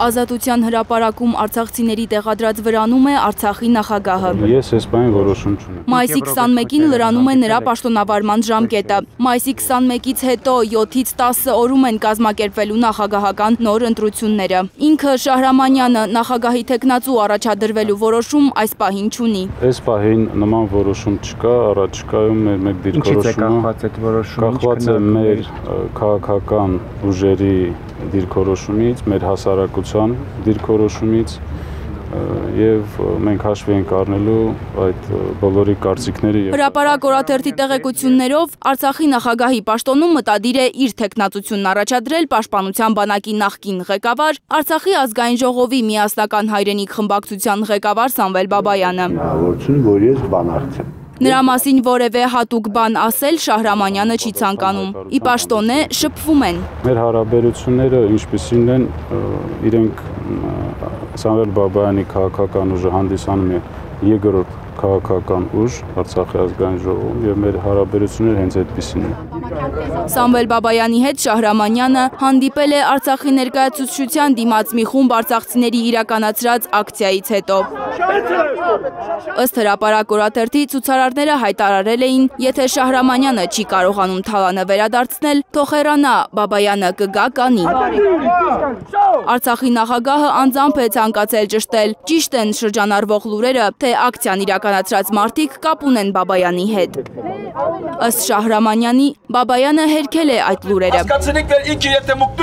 Ազատության հրապարակում արցախցիների տեղադրած վրանում է Արցախի նախագահը։ Ես այս բանին որոշում չունեմ։ Մայիսի 21-ին լրանում է նրա պաշտոնավարման ժամկետը։ Մայիսի 21-ից հետո 7-ից 10 օրում են կազմակերպվելու նախագահական նոր ընտրությունները։ Ինքը Շահրամանյանը նախագահի թեկնածու առաջադրվելու որոշում այս պահին չունի։ Այս պահին նման որոշում չկա, առաջիկայում մեր դիրքորոշումը կախված է մեր քաղաքական ուժերի դիրքորոշումից, մեր հասարակության դիրքորոշումից եւ մենք հաշվի ենք առնելու այդ բոլորի կարծիքները։ Հրապարակ օրաթերթի տեղեկություններով Արցախի նախագահի պաշտոնում մտադիր է իր թեկնածությունն առաջադրել Պաշտպանության բանակի նախկին ղեկավար, Արցախի ազգային ժողովի միասնական հայրենիք խմբակցության ղեկավար Սամվել Բաբայանը։ Որ ես բանարդ եմ։ Նրա մասին որևէ հատուկ բան ասել Շահրամանյանը չի ցանկանում։ Ի պաշտոնե շփվում են։ Մեր հարաբերությունները ինչպիսին են, իրենք Սամվել Բաբայանի քաղաքական ուժը հանդիսանում է երկրորդ քաղաքական ուժ Արցախի ազգային ժողովում եւ մեր հարաբերությունները հենց այդպիսին են։ Սամվել Բաբայանի հետ Շահրամանյանը հանդիպել է Արցախի ներկայացուցչության դիմաց մի խումբ արցախցիների իրականացրած ակցիայից հետո։ Ըստ հրապարակ օրաթերթի ցուցարարները հայտարարել էին, եթե Շահրամանյանը չի կարողանում թալանը վերադարձնել, թող հեռանա, Բաբայանը կգա կանի։ Արցախի նախագահը անձամբ է ցանկացել ճշտել, ճիշտ են շրջանառվող լուրերը, թե ակցիան իրականացրած մարդիկ կապ ունեն Բաբայանի հետ։ Ըստ Շահրամանյանի, Բաբայանը հերքել է այդ լուրերը։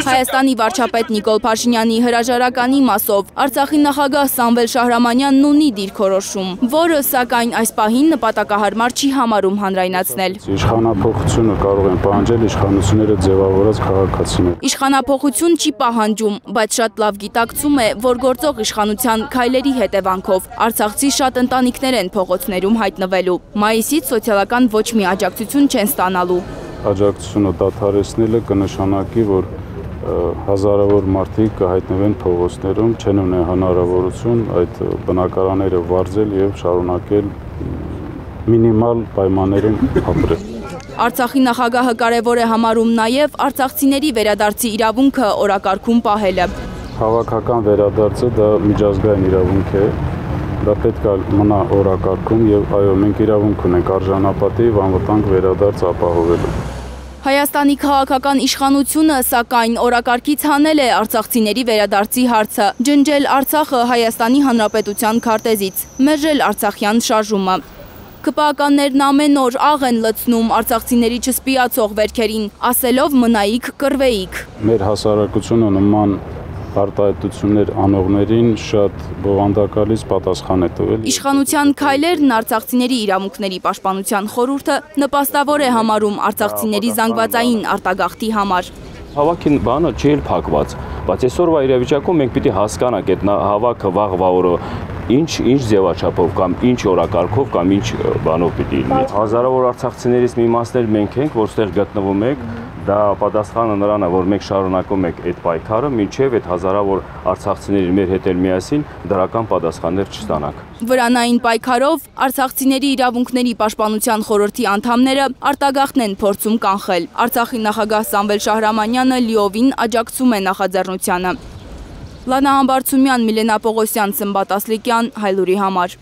Հայաստանի վարչապետ Նիկոլ Փաշինյանի հրաժարականի մասով Արցախի նախագահ Սամվել Շահրամանյանն ունի դիրքորոշում, որը սակայն այս պահին նպատակահարմար չի համարում հանրայնացնել։ Իշխանափոխությունը կարող են պահանջել իշխանությունները ձևավորած քաղաքացիներ։ Իշխանափոխություն չի պահանջում, բայց շատ լավ գիտակցում է, որ գործող իշխանության քայլերի հետևանքով արցախցի շատ ընտանիքներ են փողոցներում հայտնվելու։ Մայիսից սոցիալական ոչ մի աջակցություն չեն ստանալու։ Աջակցությունը դադարեցնելը կնշանակի, որ հազարավոր մարդիկ կհայտնվեն փողոցներում, չեն ունեն հնարավորություն այդ բնակարանները վարձել եւ շարունակել մինիմալ պայմաններում ապրել։ Արցախի նախագահը կարևոր է համարում նաև արցախցիների վերադարձի իրավունքը օրակարգում պահելը։ Հավաքական վերադարձը դա միջազգային իրավունք է, դա պետք է մնա օրակարգում եւ այո, մենք իրավունք ունենք արժանապատիվ անվտանգ վերադարձ ապահովելու։ Հայաստանի քաղաքական իշխանությունը սակայն օրակարգից հանել է արցախցիների վերադարձի հարցը, ջնջել Արցախը Հայաստանի Հանրապետության քարտեզից, մերժել արցախյան շարժումը։ ԿՊԱ-ականներն ամեն օր աղ են լցնում արցախցիների չսպիացող վերքերին, ասելով մնայիք, կռվեիք։ Մեր հասարակությունը նման արտահայտություններ անողներին շատ բովանդակալից պատասխան է տվել։ Իշխանության քայլերն արցախցիների իրավունքների պաշտպանության խորհուրդը նպաստավոր է համարում արցախցիների զանգվածային արտագաղթի համար։ Հավաքին բանը չի էլ փակված, բայց այսօրվա իրավիճակում մենք պիտի հասկանանք այդ հավաքը վաղվա օրը ինչ ձևաչափով կամ ինչ օրակարգով կամ ինչ բանով պիտի լինի։ Հազարավոր արցախցիներից մի մասներ մենք ենք, որ ստեղ գտնվում ենք, դա պատասխանը նրան է, որ մենք շարունակում ենք այդ պայքարը, մինչև այդ հազարավոր արցախցիների մեր հետ էլ միասին դրական պատասխաններ չստանանք։ Վրանային պայքարով արցախցիների իրավունքների պաշտպանության խորհրդի անդամները արտագաղթն են փորձում կանխել։ Արցախի նախագահ Սամվել Շահրամանյանը լիովին աջակցում է նախաձեռնությանը։ Լանա Համբարձումյան, Միլենա Պողոսյան, Սմբատ Ասլիկյան, Հայլուրի համար։